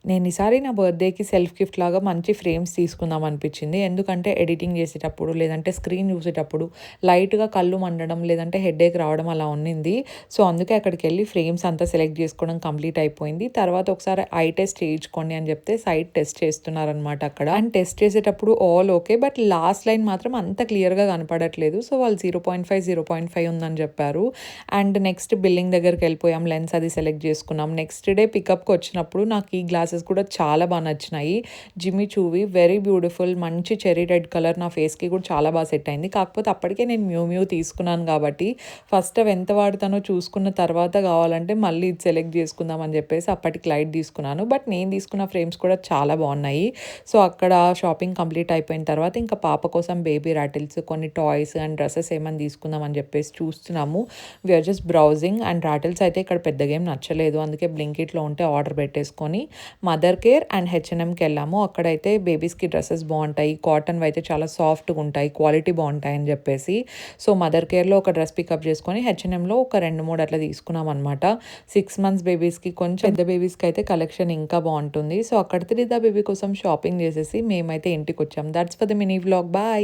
నేను ఈసారి నా బర్త్‌డేకి సెల్ఫ్ గిఫ్ట్ లాగా మంచి ఫ్రేమ్స్ తీసుకుందాం అనిపించింది. ఎందుకంటే ఎడిటింగ్ చేసేటప్పుడు, లేదంటే స్క్రీన్ చూసేటప్పుడు లైట్‌గా కళ్ళు మండడం, లేదంటే హెడేక్ రావడం అలా ఉన్నింది. సో, అందుకే అక్కడికెళ్ళి ఫ్రేమ్స్ అంతా సెలెక్ట్ చేసుకోవడం కంప్లీట్ అయిపోయింది. తర్వాత ఒకసారి ఐ టెస్ట్ చేయించుకోండి అని చెప్తే సైట్ టెస్ట్ చేస్తున్నారనమాట అక్కడ. అండ్ టెస్ట్ చేసేటప్పుడు all okay. But last line మాత్రం అంత క్లియర్‌గా కనపడట్లేదు. సో, వాళ్ళు 0.5, 0.5 ఉందని చెప్పారు. అండ్ నెక్స్ట్ బిల్లింగ్ దగ్గరికెళ్ళిపోయాం. లెన్స్ అది సెలెక్ట్ చేసుకున్నాం. నెక్స్ట్ డే పికప్‌కి వచ్చినప్పుడు నాకు ఈ గ్లాసెస్ కూడా చాలా బాగా నచ్చినాయి. జిమ్మీ చూవి వెరీ బ్యూటిఫుల్, మంచి చెర్రీ రెడ్ కలర్ నా ఫేస్‌కి కూడా చాలా బాగా సెట్ అయింది. కాకపోతే అప్పటికే నేను మియూ తీసుకున్నాను కాబట్టి ఫస్ట్ అవి ఎంత వాడతానో చూసుకున్న తర్వాత కావాలంటే మళ్ళీ ఇది సెలెక్ట్ చేసుకుందాం అని చెప్పేసి అప్పటికి లైట్ తీసుకున్నాను. బట్ నేను తీసుకున్న ఫ్రేమ్స్ కూడా చాలా బాగున్నాయి. సో, అక్కడ షాపింగ్ కంప్లీట్ అయిపోయిన తర్వాత ఇంకా పాప కోసం బేబీ రాటిల్స్, కొన్ని టాయ్స్ అండ్ డ్రెసెస్ ఏమన్నా తీసుకుందాం అని చెప్పేసి చూస్తున్నాము. We are just browsing. And రాటిల్స్ అయితే ఇక్కడ పెద్దగా ఏం నచ్చలేదు. అందుకే బ్లింకిట్‌లో ఉంటే ఆర్డర్ పెట్టేసుకొని మదర్ కేర్ అండ్ హెచ్ఎన్ఎంకి వెళ్ళాము. అక్కడైతే బేబీస్కి డ్రెస్సెస్ బాగుంటాయి, కాటన్వి అయితే చాలా సాఫ్ట్గా ఉంటాయి, క్వాలిటీ బాగుంటాయి అని చెప్పేసి. సో, మదర్ కేర్లో ఒక డ్రెస్ పికప్ చేసుకొని హెచ్ఎన్ఎంలో ఒక 2, 3 అట్లా తీసుకున్నాం అనమాట. 6 మంత్స్ బేబీస్కి, కొంచెం పెద్ద బేబీస్కి అయితే కలెక్షన్ ఇంకా బాగుంటుంది. సో, అక్కడ త్రిదా బేబీ కోసం షాపింగ్ చేసేసి మేమైతే ఇంటికి వచ్చాం. That's for the mini vlog. Bye.